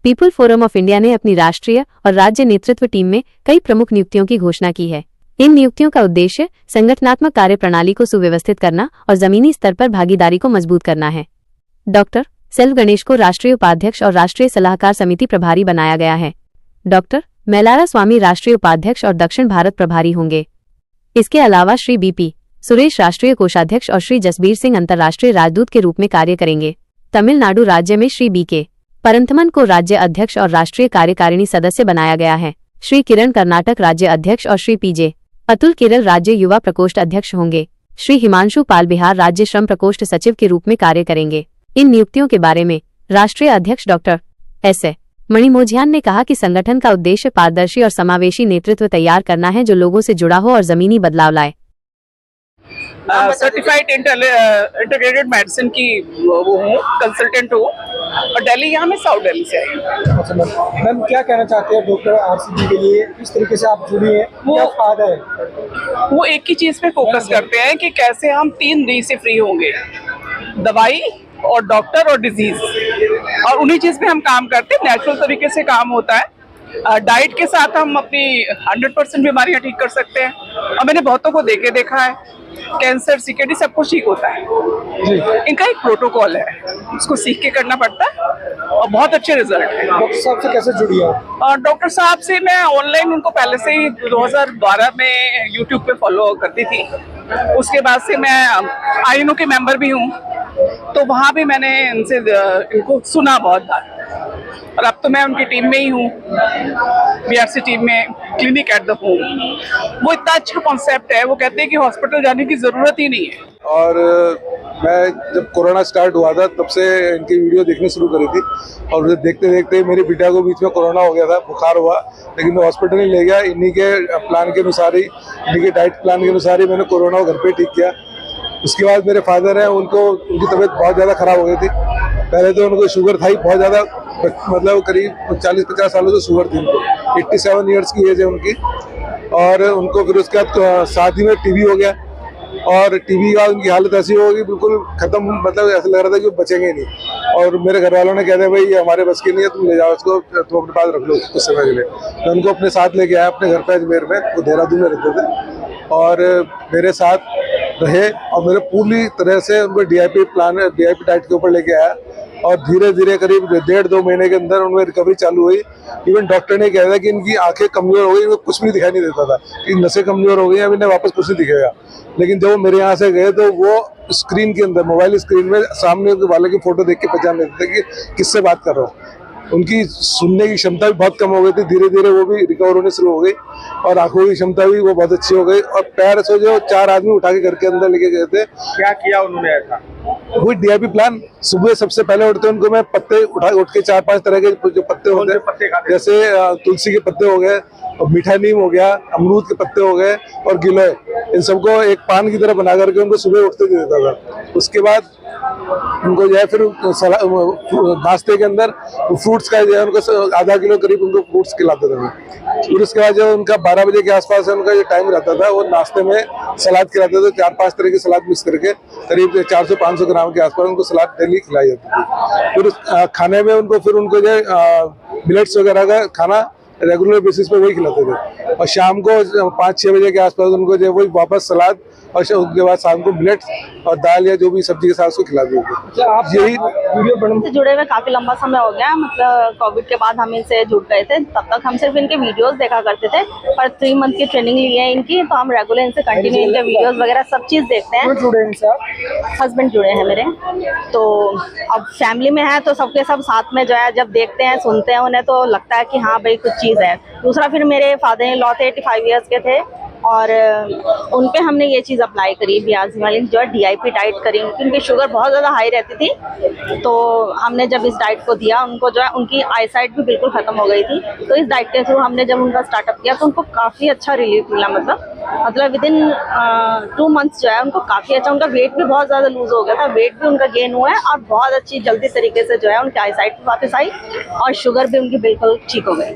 People forum of India ने अपनी राष्ट्रीय और राज्य नेतृत्व टीम में कई प्रमुख नियुक्तियों की घोषणा की है। इन नियुक्तियों का उद्देश्य संगठनात्मक कार्य प्रणाली को सुव्यवस्थित करना और जमीनी स्तर पर भागीदारी को मजबूत करना है। डॉक्टर सेल्व गणेश को राष्ट्रीय उपाध्यक्ष और राष्ट्रीय सलाहकार समिति प्रभारी बनाया गया है। डॉक्टर मैलारा स्वामी राष्ट्रीय उपाध्यक्ष और दक्षिण भारत प्रभारी होंगे। इसके अलावा श्री BP सुरेश राष्ट्रीय कोषाध्यक्ष और श्री जसबीर सिंह अंतर्राष्ट्रीय राजदूत के रूप में कार्य करेंगे। तमिलनाडु राज्य में श्री BK परंथमन को राज्य अध्यक्ष और राष्ट्रीय कार्यकारिणी सदस्य बनाया गया है। श्री किरण कर्नाटक राज्य अध्यक्ष और श्री PJ अतुल केरल राज्य युवा प्रकोष्ठ अध्यक्ष होंगे। श्री हिमांशु पाल बिहार राज्य श्रम प्रकोष्ठ सचिव के रूप में कार्य करेंगे। इन नियुक्तियों के बारे में राष्ट्रीय अध्यक्ष डॉक्टर S.A. मणिमोझियान ने कहा कि संगठन का उद्देश्य पारदर्शी और समावेशी नेतृत्व तैयार करना है जो लोगों से जुड़ा हो और जमीनी बदलाव लाए। सर्टिफाइड इंटीग्रेटेड मेडिसिन की वो हूँ, कंसल्टेंट हूँ और दिल्ली, यहाँ मैं साउथ दिल्ली से आई हूँ। अच्छा मैम, क्या कहना चाहते हैं डॉक्टर RCB के लिए, किस तरीके से आप जुड़ी हैं, क्या फायदा है? वो एक ही चीज पे फोकस करते हैं कि कैसे हम 3 D से फ्री होंगे, दवाई और डॉक्टर और डिजीज, और उन्हीं चीज पे हम काम करते हैं। नेचुरल तरीके से काम होता है। डाइट के साथ हम अपनी 100% बीमारियां ठीक कर सकते हैं और मैंने बहुतों को देखा है, कैंसर, CKD सब कुछ ठीक होता है। इनका एक प्रोटोकॉल है, उसको सीख के करना पड़ता है और बहुत अच्छे रिजल्ट है। डॉक्टर साहब से कैसे जुड़ी आप? डॉक्टर साहब से मैं ऑनलाइन उनको पहले से ही 2012 में यूट्यूब पे फॉलो करती थी। उसके बाद से मैं INO के मेंबर भी हूँ, तो वहाँ भी मैंने इनको सुना बहुत बार, और अब तो मैं उनकी टीम में ही हूँ, BRC टीम में, क्लिनिक एट द होम। वो इतना अच्छा कॉन्सेप्ट है, वो कहते हैं कि हॉस्पिटल जाने की जरूरत ही नहीं है। और मैं जब कोरोना स्टार्ट हुआ था तब से इनकी वीडियो देखनी शुरू करी थी, और उसे देखते देखते मेरी बेटा को बीच में कोरोना हो गया था, बुखार हुआ, लेकिन मैं हॉस्पिटल नहीं ले गया। इन्हीं के प्लान के अनुसार ही, इन्हीं के डाइट प्लान के अनुसार ही मैंने कोरोना को घर पे ठीक किया। उसके बाद मेरे फादर हैं, उनकी तबीयत बहुत ज़्यादा ख़राब हो गई थी। पहले तो उनको शुगर था ही बहुत ज़्यादा, मतलब करीब 40-50 सालों से शुगर थी उनको, 87 ईयर्स की एज है उनकी। और उनको फिर उसके बाद साथ ही में TB हो गया, और TB का उनकी हालत ऐसी हो गई बिल्कुल ख़त्म, मतलब ऐसा लग रहा था कि वो बचेंगे नहीं। और मेरे घर वालों ने कहते भाई ये हमारे बस की नहीं है, तुम ले जाओ इसको, तुम अपने पास रख लो कुछ समय के लिए। मैं उनको अपने साथ लेके आया अपने घर पे अजमेर में, वो देहरादून में रहते थे, और मेरे साथ रहे और मेरे पूरी तरह से उनको DIP डाइट के ऊपर लेके आया। और धीरे धीरे करीब 1.5-2 महीने के अंदर उनमें रिकवरी चालू हुई। इवन डॉक्टर ने कहा था कि इनकी आंखें कमजोर हो गई, इनको कुछ भी दिखाई नहीं देता था, कि नसें कमजोर हो गई, अब इन्हें वापस कुछ नहीं दिखेगा। लेकिन जब वो मेरे यहाँ से गए तो वो स्क्रीन के अंदर, मोबाइल स्क्रीन में सामने वाले की फोटो देख के पहचान लेते थे कि किससे बात कर रहा हूँ। उनकी सुनने की क्षमता भी बहुत कम हो गई थी, धीरे धीरे वो भी रिकवर होने शुरू हो गई, और आंखों की क्षमता भी वो बहुत अच्छी हो गई। और पैर से जो 4 आदमी उठा के घर के अंदर लेके गए थे। क्या किया उन्होंने ऐसा? वही DIP प्लान, सुबह सबसे पहले उठते उनको मैं पत्ते उठ के 4-5 तरह के जो पत्ते होते हैं, जैसे तुलसी के पत्ते हो गए, और मीठा नीम हो गया, अमरूद के पत्ते हो गए, और गिलोय, इन सबको एक पान की तरह बना करके उनको सुबह उठते दे देता था। उसके बाद उनको जो है फिर नाश्ते के अंदर फ्रूट्स का जो है उनको आधा किलो करीब उनको फ्रूट्स खिलाते थे। फिर उसके बाद जो उनका 12 बजे के आसपास उनका जो टाइम रहता था, वो नाश्ते में सलाद खिलाते थे, 4-5 तरह की सलाद मिक्स करके करीब 400-500 ग्राम के आसपास उनको सलाद डेली खिलाई जाती थी। फिर खाने में उनको जो मिलेट्स वगैरह का खाना रेगुलर बेसिस पे वही खिलाते थे, और शाम को 5-6 बजे के आसपास उनको जो वही वापस सलाद, और उसके बाद शाम को मिलेट्स और दाल या जो भी सब्जी के साथ उसको खिला दी थी। आप यही वीडियो बनने से जुड़े हुए काफी लंबा समय हो गया, मतलब कोविड के बाद हम इनसे जुड़ गए थे। तब तक हम सिर्फ इनके वीडियोस देखा करते थे, पर 3 मंथ की ट्रेनिंग ली है इनकी, तो हम रेगुलर इनसे कंटिन्यू इनके वीडियोस वगैरह सब चीज देखते हैं। जुड़े इनसे आप? हस्बैंड जुड़े हैं मेरे, तो अब फैमिली में है तो सबके सब साथ में जो है, जब देखते हैं सुनते हैं उन्हें तो लगता है कि हाँ भाई कुछ चीज़ है। दूसरा फिर मेरे फादर इन लॉ थे, 85 ईयर्स के थे, और उन पे हमने ये चीज़ अप्लाई करी, BRC वाली जो है DIP डाइट करी। उनकी शुगर बहुत ज़्यादा हाई रहती थी, तो हमने जब इस डाइट को दिया उनको, जो है उनकी आई साइट भी बिल्कुल ख़त्म हो गई थी। तो इस डाइट के थ्रू हमने जब उनका स्टार्टअप किया तो उनको काफ़ी अच्छा रिलीफ मिला, मतलब विदिन 2 मंथ्स जो है उनको काफ़ी अच्छा, उनका वेट भी बहुत ज़्यादा लूज हो गया था, वेट भी उनका गेन हुआ है, और बहुत अच्छी जल्दी तरीके से जो है उनकी आई साइट वापस आई, और शुगर भी उनकी बिल्कुल ठीक हो गई।